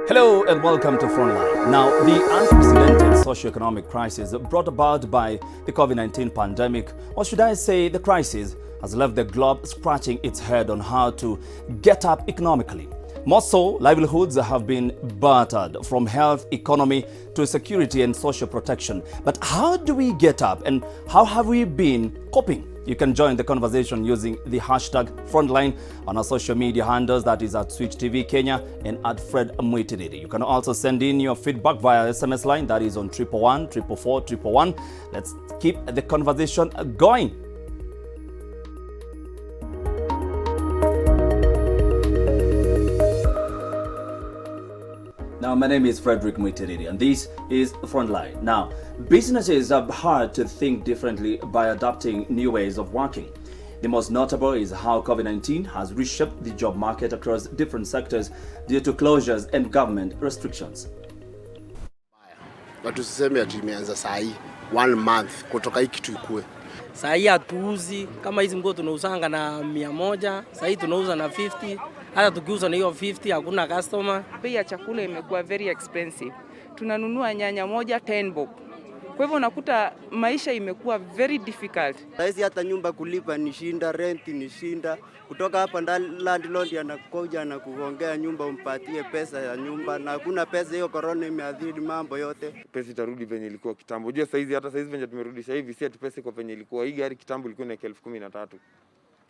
Hello and welcome to Frontline. Now, the unprecedented socio-economic crisis brought about by the Covid-19 pandemic, or should I say the crisis, has left the globe scratching its head on how to get up economically. More so, livelihoods have been battered from health, economy to security and social protection. But how do we get up and how have we been coping? You can join the conversation using the hashtag Frontline on our social media handles, that is at Switch TV Kenya and at Fred Mwitiriri. You can also send in your feedback via SMS line, that is on 111 444 111. Let's keep the conversation going. Now, my name is Frederick Mwitiriri and this is Frontline. Now, businesses have had to think differently by adopting new ways of working. The most notable is how COVID-19 has reshaped the job market across different sectors due to closures and government restrictions. Watu siseme ati imeanza saa hii 1 month kutoka hii kitu ikue. Saa hii hatuuzi kama hizi nguo tunauzanga na 100, saa hii tunauza na 50. Hata tukiuza na hiyo 50 hakuna customer. Bei ya chakula imekuwa very expensive. Tunanunua nyanya moja 10 bob. Kwa hivyo unakuta maisha imekuwa very difficult. Sasa hata nyumba kulipa ni shinda, rent ni shinda. Kutoka hapa landlord anakuja na kuongea nyumba umpatie pesa ya nyumba na hakuna pesa, hiyo corona imeadhiri mambo yote. Pesa itarudi venye ilikuwa kitambo. Unajua hata saizi venye tumerudisha hivi si ati pesa kwa venye ilikuwa. Hii gari kitambo ilikuwa ni 13,000.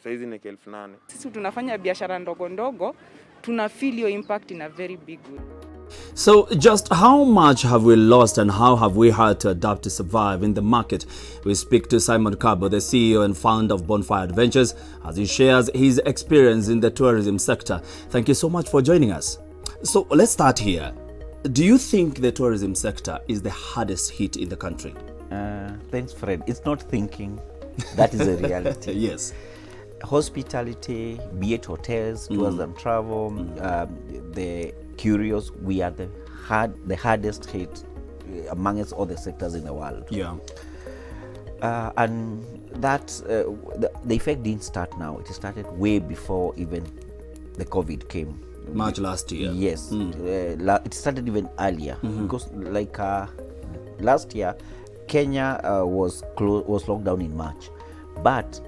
Saizi ni 8,000. Sisi tunafanya biashara ndogo ndogo, tuna feel your impact in a very big way. So just how much have we lost and how have we had to adapt to survive in the market? We speak to Simon Cabo, the CEO and founder of Bonfire Adventures, as he shares his experience in the tourism sector. Thank you so much for joining us. So let's start here. Do you think the tourism sector is the hardest hit in the country? Thanks, Fred. It's not thinking. That is a reality. Yes. Hospitality, be it hotels, tours and travel, the curious, we are the hardest hit amongst all the sectors in the world. Yeah. And that the effect didn't start now. It started way before even the COVID came. March last year. Yes. It started even earlier because like last year, Kenya was locked down in March, but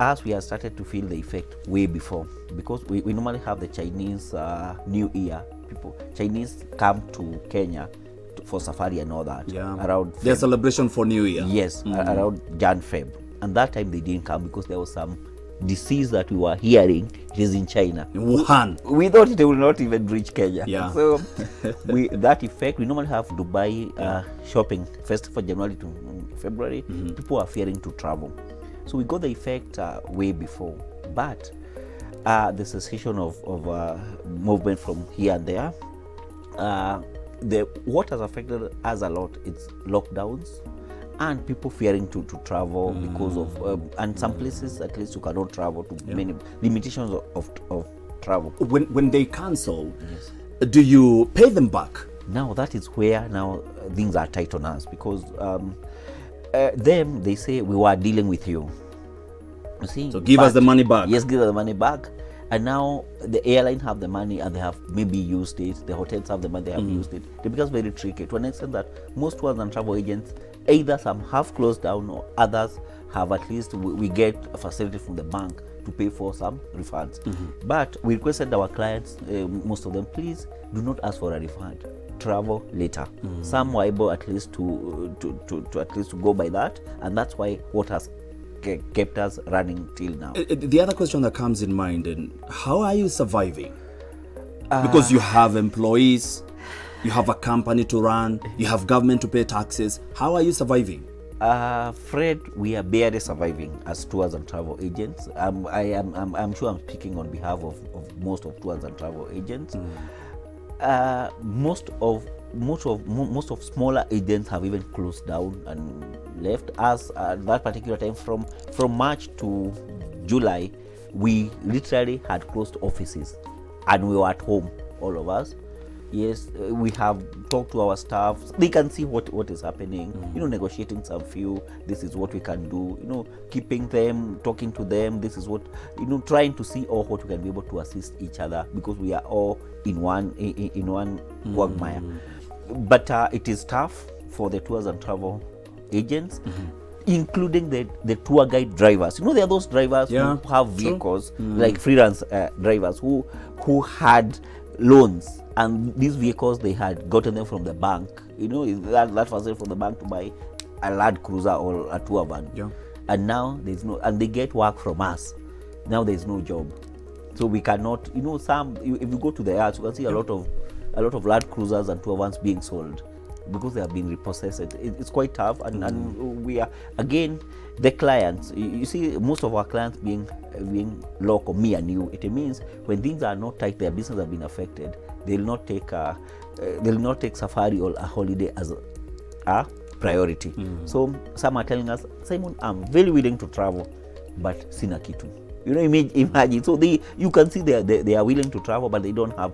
as we have started to feel the effect way before, because we normally have the Chinese New Year. Chinese come to Kenya for safari and all that. Yeah. Around their celebration for New Year. Yes, around Jan Feb. And that time they didn't come because there was some disease that we were hearing. It is in China. In Wuhan. We thought they will not even reach Kenya. Yeah. So that effect, we normally have Dubai shopping 1st of January to February. People are fearing to travel. So we got the effect way before. But the cessation of movement from here and there, what has affected us a lot, it's lockdowns and people fearing to travel because of, and some places at least you cannot travel to many limitations of travel. When they cancel, do you pay them back? Now that is where now things are tight on us because them, they say we were dealing with you. You see, so give us the money back. Yes, give us the money back. And now the airline have the money and they have maybe used it. The hotels have the money, they have used it. It becomes very tricky to an extent that most tours and travel agents, either some have closed down or others have at least, we get a facility from the bank to pay for some refunds. But we requested our clients, most of them, please do not ask for a refund. Travel later. Some were able at least to at least to go by that, and that's why what has kept us running till now. The other question that comes in mind, and how are you surviving? Because you have employees, you have a company to run, you have government to pay taxes. How are you surviving? Fred, we are barely surviving as tours and travel agents. I'm sure I'm speaking on behalf of most of tours and travel agents. Most of smaller agents have even closed down and left us at that particular time. From March to July, we literally had closed offices and we were at home, all of us. Yes, we have talked to our staff. They can see what is happening. Negotiating some few. This is what we can do. Keeping them, talking to them. This is what trying to see all what we can be able to assist each other, because we are all in one quagmire. But it is tough for the tours and travel agents. Including the tour guide drivers. There are those drivers who have vehicles, like freelance drivers who had loans, and these vehicles, they had gotten them from the bank. That was from the bank to buy a Land Cruiser or a tour van. And now there's no, and they get work from us. Now there's no job, so we cannot. If you go to the yards, you can see a lot of Land Cruisers and tour vans being sold, because they have been repossessed. It's quite tough, and we are, again, the clients. You see, most of our clients being local, me and you. It means when things are not tight, their business have been affected. They'll not take safari or a holiday as a priority. So some are telling us, Simon, I'm very willing to travel, but sina kitu. Imagine. So you can see they are willing to travel, but they don't have.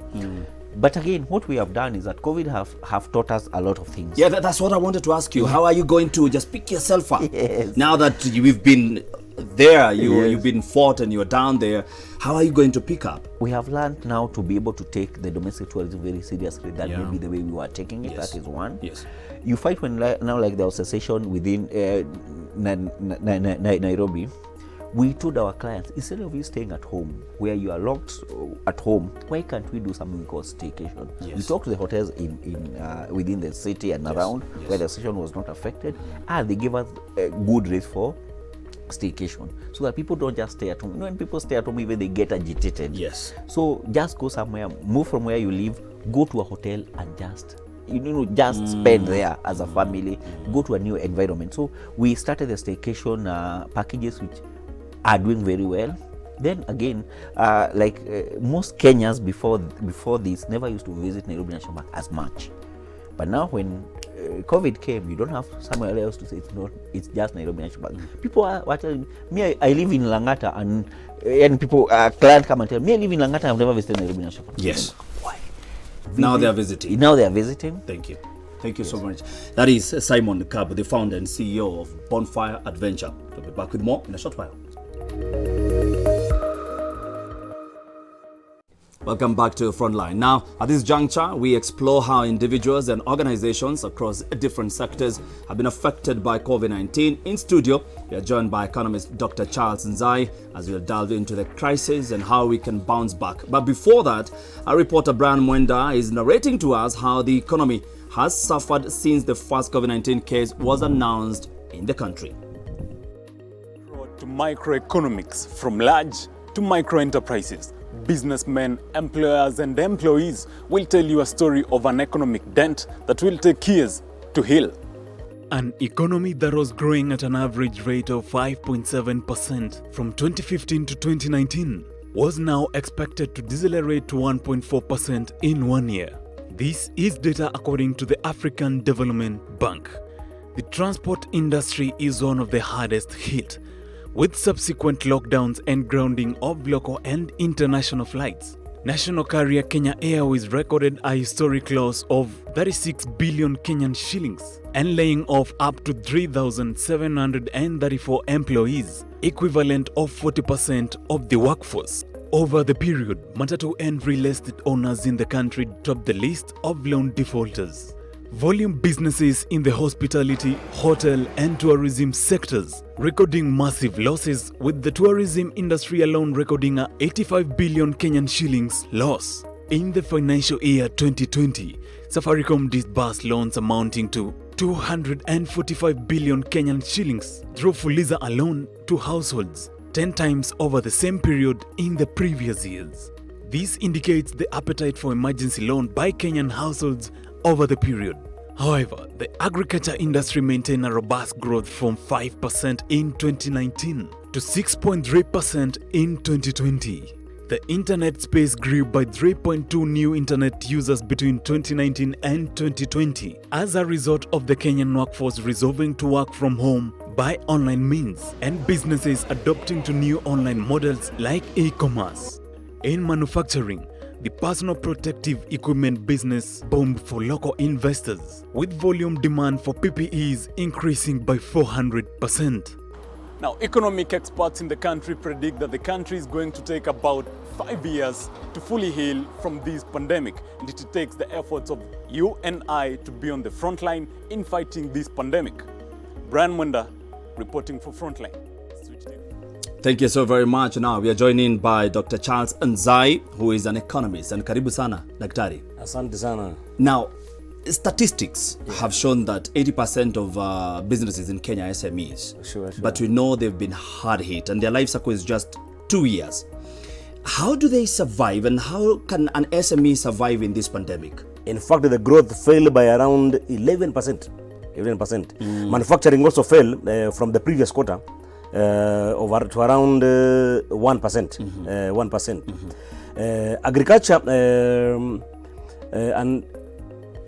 But again, what we have done is that COVID have taught us a lot of things. Yeah, that's what I wanted to ask you. How are you going to just pick yourself up? Yes. Now that we've been there, you've been fought and you're down there, how are you going to pick up? We have learned now to be able to take the domestic tourism very seriously. That may be the way we were taking it. That is one. Yes. You fight when now, like there was a session within Nairobi. We told our clients, instead of you staying at home, where you are locked at home, why can't we do something called staycation? We talked to the hotels within the city and around where the session was not affected, and they give us a good rates for staycation, so that people don't just stay at home. When people stay at home, even they get agitated. Yes. So just go somewhere, move from where you live, go to a hotel and just spend there as a family, go to a new environment. So we started the staycation packages, which are doing very well. Then again, most Kenyans before this never used to visit Nairobi National Park as much. But now when COVID came, you don't have somewhere else to say it's just Nairobi National Park. People are telling me, I live in Langata, and people, clients come and tell me, I live in Langata, I've never visited Nairobi National Park. Yes. Why? Now they are visiting. Now they are visiting. Thank you. Thank you so much. That is Simon Kab, the founder and CEO of Bonfire Adventure. We'll be back with more in a short while. Welcome back to Frontline. Now, at this juncture, we explore how individuals and organizations across different sectors have been affected by COVID-19. In studio, we are joined by economist Dr. Charles Nzai as we'll delve into the crisis and how we can bounce back. But before that, our reporter Brian Mwenda is narrating to us how the economy has suffered since the first COVID-19 case was announced in the country. To microeconomics, from large to micro enterprises. Businessmen, employers and employees will tell you a story of an economic dent that will take years to heal. An economy that was growing at an average rate of 5.7% from 2015 to 2019 was now expected to decelerate to 1.4% in 1 year. This is data according to the African Development Bank. The transport industry is one of the hardest hit, with subsequent lockdowns and grounding of local and international flights. National carrier Kenya Airways recorded a historic loss of 36 billion Kenyan shillings and laying off up to 3,734 employees, equivalent of 40% of the workforce. Over the period, Matatu and real estate owners in the country topped the list of loan defaulters. Volume businesses in the hospitality, hotel and tourism sectors recording massive losses, with the tourism industry alone recording a 85 billion Kenyan shillings loss. In the financial year 2020, Safaricom disbursed loans amounting to 245 billion Kenyan shillings through Fuliza alone to households, 10 times over the same period in the previous years. This indicates the appetite for emergency loan by Kenyan households over the period. However, the agriculture industry maintained a robust growth from 5% in 2019 to 6.3% in 2020. The internet space grew by 3.2 new internet users between 2019 and 2020 as a result of the Kenyan workforce resolving to work from home by online means and businesses adopting to new online models like e-commerce. In manufacturing, The personal protective equipment business boomed for local investors, with volume demand for PPEs increasing by 400%. Now, economic experts in the country predict that the country is going to take about 5 years to fully heal from this pandemic, and it takes the efforts of you and I to be on the front line in fighting this pandemic. Brian Munda, reporting for Frontline. Thank you so very much. Now we are joined in by Dr. Charles Nzai, who is an economist. And karibu sana, daktari. Asante sana. Now, statistics have shown that 80% of businesses in Kenya are SMEs. Sure. But we know they've been hard hit and their life cycle is just 2 years. How do they survive, and how can an SME survive in this pandemic? In fact, the growth fell by around 11%. 11%. Manufacturing also fell from the previous quarter. Over to around 1%. 1%. Agriculture, and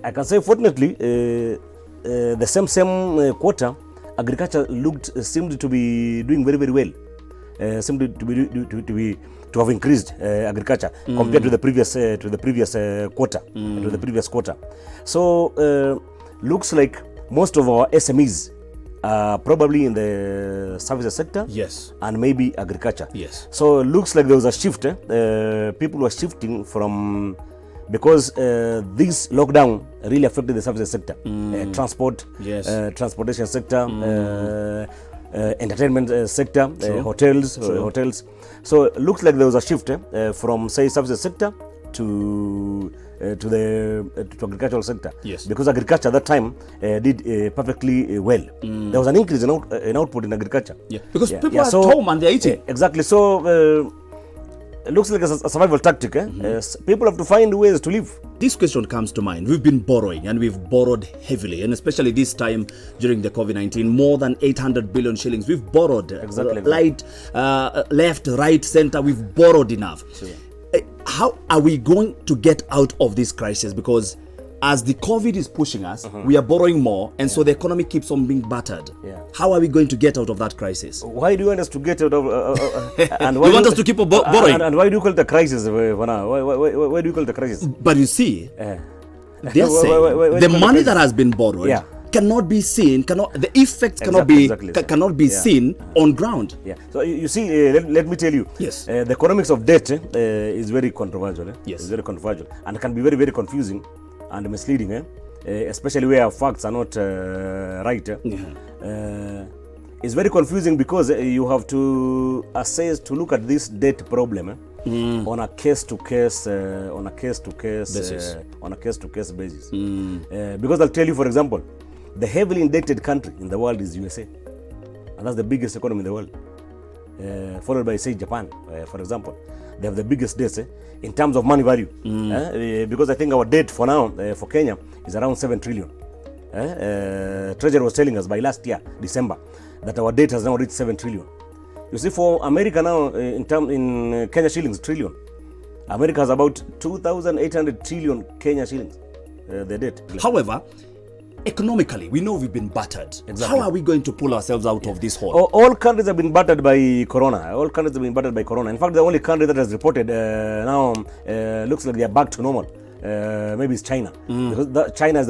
I can say fortunately, the same quarter, agriculture seemed to be doing very, very well. Seemed to have increased agriculture compared to the previous quarter. So looks like most of our SMEs probably in the services sector, yes, and maybe agriculture, yes. So it looks like there was a shift. People were shifting from, because this lockdown really affected the services sector, transport, yes, transportation sector, entertainment sector, hotels. So it looks like there was a shift from, say, services sector to agricultural sector, yes, because agriculture at that time did perfectly well. There was an increase in output in agriculture, because people are at home and they're eating. Exactly. So it looks like a survival tactic. People have to find ways to live. This question comes to mind. We've been borrowing, and we've borrowed heavily, and especially this time during the COVID-19, more than 800 billion shillings. We've borrowed left, right, center. We've borrowed enough. Sure. How are we going to get out of this crisis? Because as the COVID is pushing us, we are borrowing more, and so the economy keeps on being battered. How are we going to get out of that crisis? Why do you want us to get out of and why you want us to keep borrowing? And why do you call it a crisis? Why do you call it a crisis? But you see, they're saying the money that has been borrowed cannot be seen, the effects cannot be seen on ground. So you see, let me tell you, yes, the economics of debt is very controversial. Yes, it's very controversial, and can be very, very confusing and misleading, especially where facts are not right. It's very confusing because you have to look at this debt problem on a case-to-case basis. Because I'll tell you, for example, the heavily indebted country in the world is USA, and that's the biggest economy in the world, followed by, say, Japan, for example. They have the biggest debts in terms of money value, because I think our debt for now for Kenya is around 7 trillion. Treasury was telling us by last year, December, that our debt has now reached 7 trillion. You see, for America now, in Kenya shillings, trillion, America has about 2,800 trillion Kenya shillings, the debt. However, economically, we know we've been battered. Exactly. How are we going to pull ourselves out of this hole? All countries have been battered by corona. In fact, the only country that has reported now looks like they are back to normal. Maybe it's China. Because China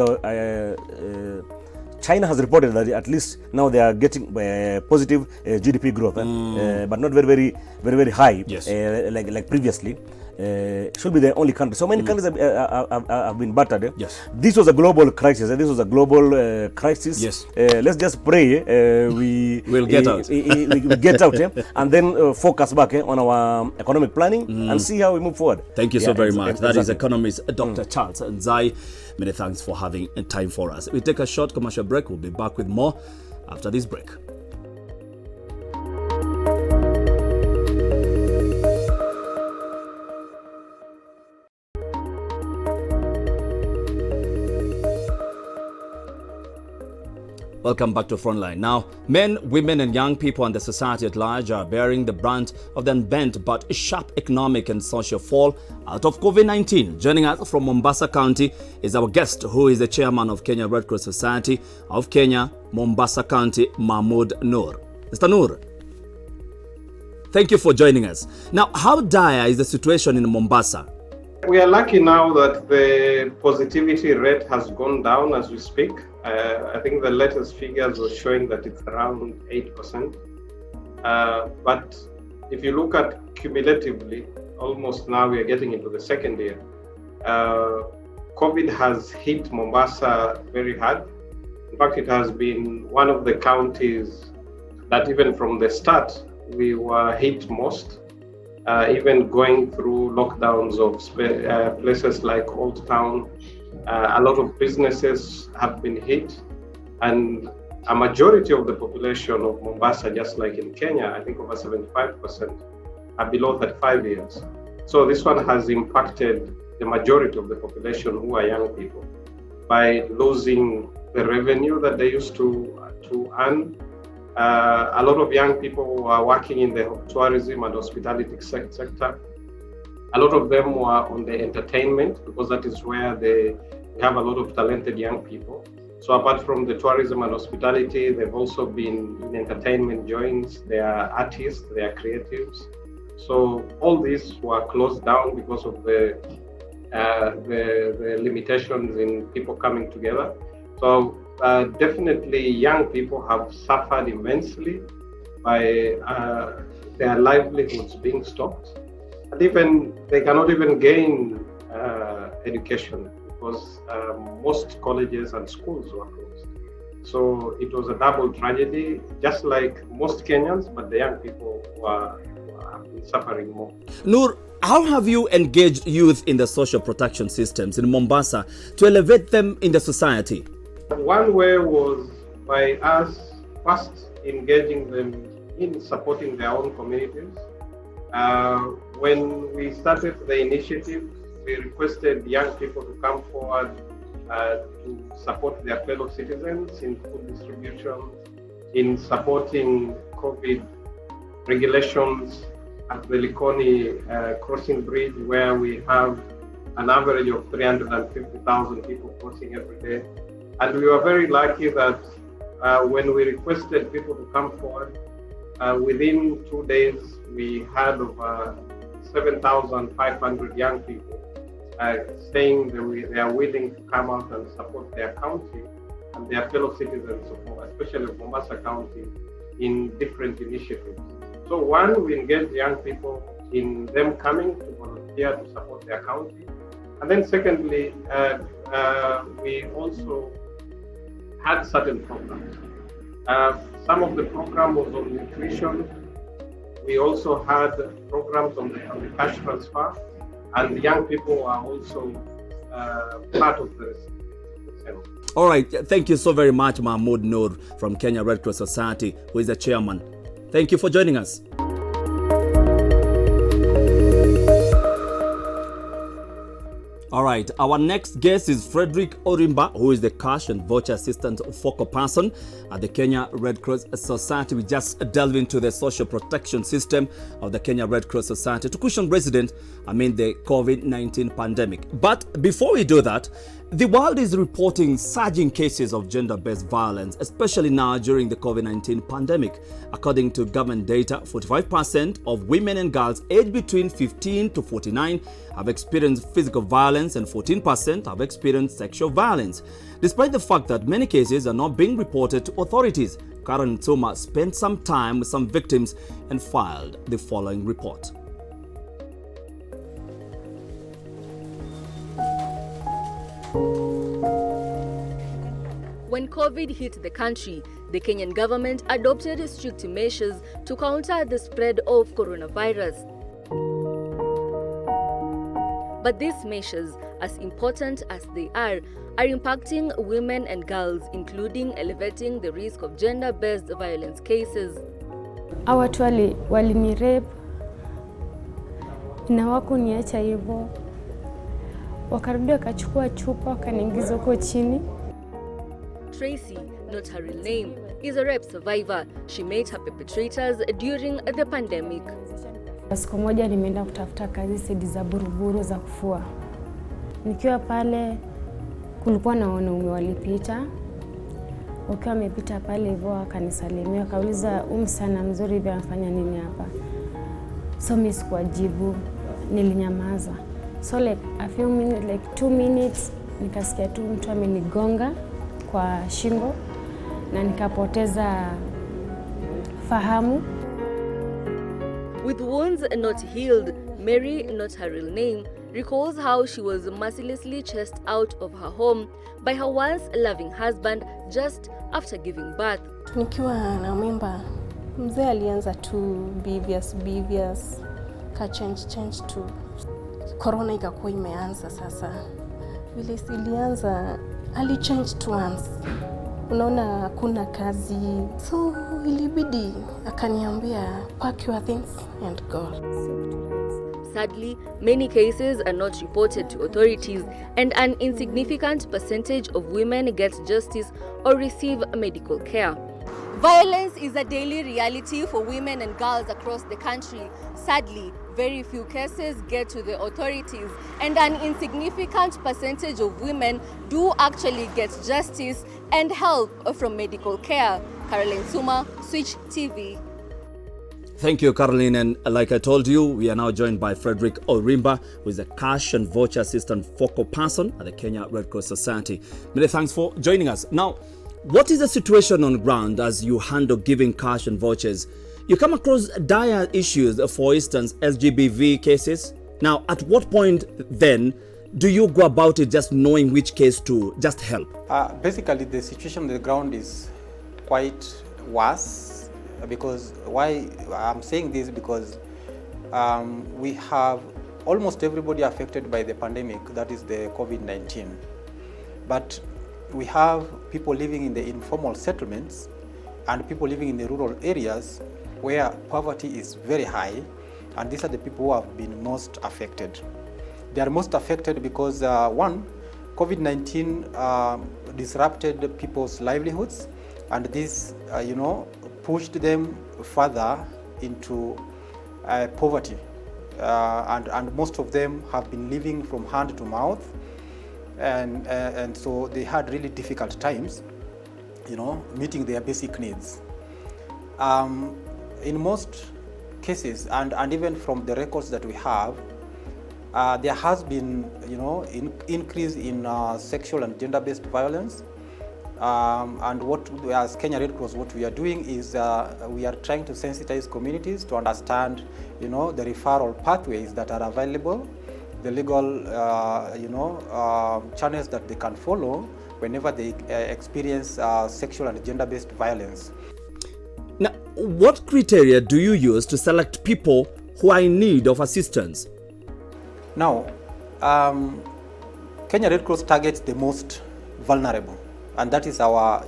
has reported that at least now they are getting positive GDP growth, but not very high, yes, like previously. Should be the only country. So many countries have been battered. Yes. This was a global crisis. This was a global crisis. Yes. Let's just pray we'll get out. We get out, and then focus back on our economic planning and see how we move forward. Thank you so very much. That is economist Dr. Charles Nzai. Many thanks for having time for us. We take a short commercial break. We'll be back with more after this break. Welcome back to Frontline. Now, men, women, and young people and the society at large are bearing the brunt of the unbent but sharp economic and social fall out of COVID-19. Joining us from Mombasa County is our guest, who is the chairman of Kenya Red Cross Society of Kenya, Mombasa County, Mahmoud Noor. Mr. Noor, thank you for joining us. Now, how dire is the situation in Mombasa? We are lucky now that the positivity rate has gone down as we speak. I think the latest figures were showing that it's around 8%. But if you look at cumulatively, almost now we are getting into the second year. COVID has hit Mombasa very hard. In fact, it has been one of the counties that even from the start, we were hit most. Even going through lockdowns of places like Old Town, a lot of businesses have been hit, and a majority of the population of Mombasa, just like in Kenya, I think over 75%, are below 35 years. So this one has impacted the majority of the population who are young people by losing the revenue that they used to earn. A lot of young people who are working in the tourism and hospitality sector. A lot of them were on the entertainment, because that is where we have a lot of talented young people. So apart from the tourism and hospitality, they've also been in entertainment joints. They are artists, they are creatives. So all these were closed down because of the limitations in people coming together. So definitely young people have suffered immensely by their livelihoods being stopped. And even they cannot even gain education because most colleges and schools were closed. So it was a double tragedy, just like most Kenyans, but the young people have been suffering more. Noor, how have you engaged youth in the social protection systems in Mombasa to elevate them in the society? One way was by us first engaging them in supporting their own communities. When we started the initiative, we requested young people to come forward to support their fellow citizens in food distribution, in supporting COVID regulations at the Likoni crossing bridge, where we have an average of 350,000 people crossing every day. And we were very lucky that when we requested people to come forward, within 2 days, we had over 7,500 young people saying that they are willing to come out and support their county and their fellow citizens, especially of Mombasa County, in different initiatives. So one, we engage young people in them coming to volunteer to support their county. And then secondly, we also had certain programs. Some of the program was on nutrition. We also had programs on the cash transfer, and the young people are also part of the same. All right, thank you so very much, Mahmoud Noor from Kenya Red Cross Society, who is the chairman. Thank you for joining us. All right, our next guest is Frederick Orimba, who is the cash and voucher assistant focal person at the Kenya Red Cross Society. We just delve into the social protection system of the Kenya Red Cross Society to cushion residents amid the COVID-19 pandemic. But before we do that, the world is reporting surging cases of gender-based violence, especially now during the COVID-19 pandemic. According to government data, 45% of women and girls aged between 15 to 49 have experienced physical violence and 14% have experienced sexual violence. Despite the fact that many cases are not being reported to authorities, Karen Tsuma spent some time with some victims and filed the following report. When COVID hit the country, the Kenyan government adopted strict measures to counter the spread of coronavirus. But these measures, as important as they are impacting women and girls, including elevating the risk of gender-based violence cases. Watu walini-rape na wakuniacha hivyo, wakarudi wakachukua chupa wakaniingiza huko chini. Tracy, not her real name, is a rape survivor. She met her perpetrators during the pandemic. Siku moja nimeenda kutafuta kazi sedi za buruburu za kufua. Nikiwa pale kulikuwa na wanaume walipita. Wakiwa wamepita pale hivyo akanisalimia, akauliza msichana mzuri hivi anafanya nini hapa? So mimi sikuwajibu, nilinyamaza. So like a few minutes, like 2 minutes, nikasikia tu mtu amenigonga kwa shingo na nikapoteza fahamu. With wounds not healed, Mary, not her real name, recalls how she was mercilessly chased out of her home by her once loving husband just after giving birth. Nikiwa na mimba, mzee alianza tu behaviors ka change tu. Corona ikakuwa imeanza sasa. Vile ilianza, ali change to once. Unaona hakuna kazi. So ilibidi akaniambia pack your things and go. Sadly, many cases are not reported to authorities, and an insignificant percentage of women get justice or receive medical care. Violence is a daily reality for women and girls across the country. Sadly, very few cases get to the authorities, and an insignificant percentage of women do actually get justice and help from medical care. Caroline Suma, Switch TV. Thank you, Caroline. And like I told you, we are now joined by Frederick Orimba, who is a cash and voucher assistant focal person at the Kenya Red Cross Society. Many thanks for joining us. Now, what is the situation on ground as you handle giving cash and vouchers? You come across dire issues, for instance, SGBV cases. Now, at what point then do you go about it just knowing which case to just help? Basically, the situation on the ground is quite worse. Because why I'm saying this, because we have almost everybody affected by the pandemic, that is the COVID-19. But we have people living in the informal settlements and people living in the rural areas where poverty is very high, and these are the people who have been most affected. They are most affected because one, COVID-19 disrupted people's livelihoods, and this, pushed them further into poverty, and most of them have been living from hand to mouth, and so they had really difficult times, meeting their basic needs. In most cases, and even from the records that we have, there has been, increase in sexual and gender-based violence. And what, as Kenya Red Cross, what we are doing is we are trying to sensitize communities to understand, the referral pathways that are available, the legal, channels that they can follow whenever they experience sexual and gender-based violence. Now, what criteria do you use to select people who are in need of assistance? Now, Kenya Red Cross targets the most vulnerable. And that is our,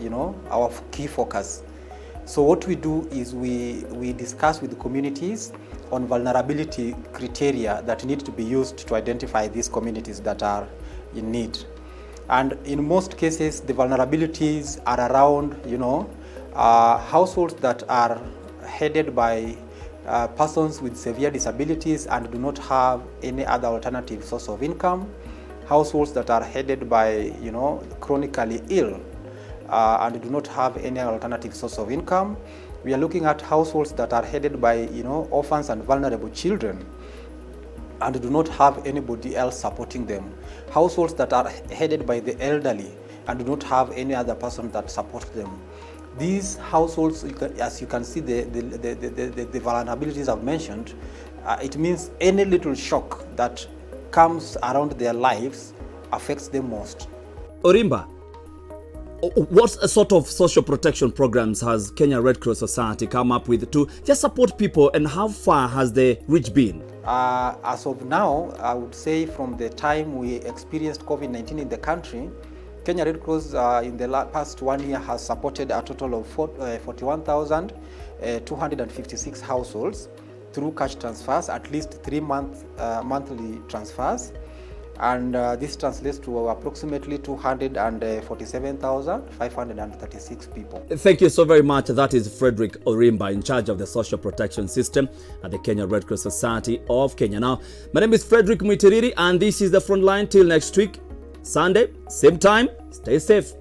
our key focus. So what we do is we discuss with the communities on vulnerability criteria that need to be used to identify these communities that are in need. And in most cases, the vulnerabilities are around, households that are headed by persons with severe disabilities and do not have any other alternative source of income. Households that are headed by, chronically ill and do not have any alternative source of income. We are looking at households that are headed by, orphans and vulnerable children and do not have anybody else supporting them. Households that are headed by the elderly and do not have any other person that supports them. These households, as you can see, the vulnerabilities I've mentioned, it means any little shock that comes around their lives affects them most. Orimba, what sort of social protection programs has Kenya Red Cross Society come up with to just support people, and how far has the reach been? As of now, I would say from the time we experienced COVID-19 in the country, Kenya Red Cross in the past 1 year has supported a total of 41,256 households through cash transfers, at least 3 monthly transfers, and this translates to approximately 247,536 people. Thank you so very much. That is Frederick Orimba, in charge of the social protection system at the Kenya Red Cross Society of Kenya. Now, my name is Frederick Mwitiriri, and this is the Frontline. Till next week, Sunday, same time. Stay safe.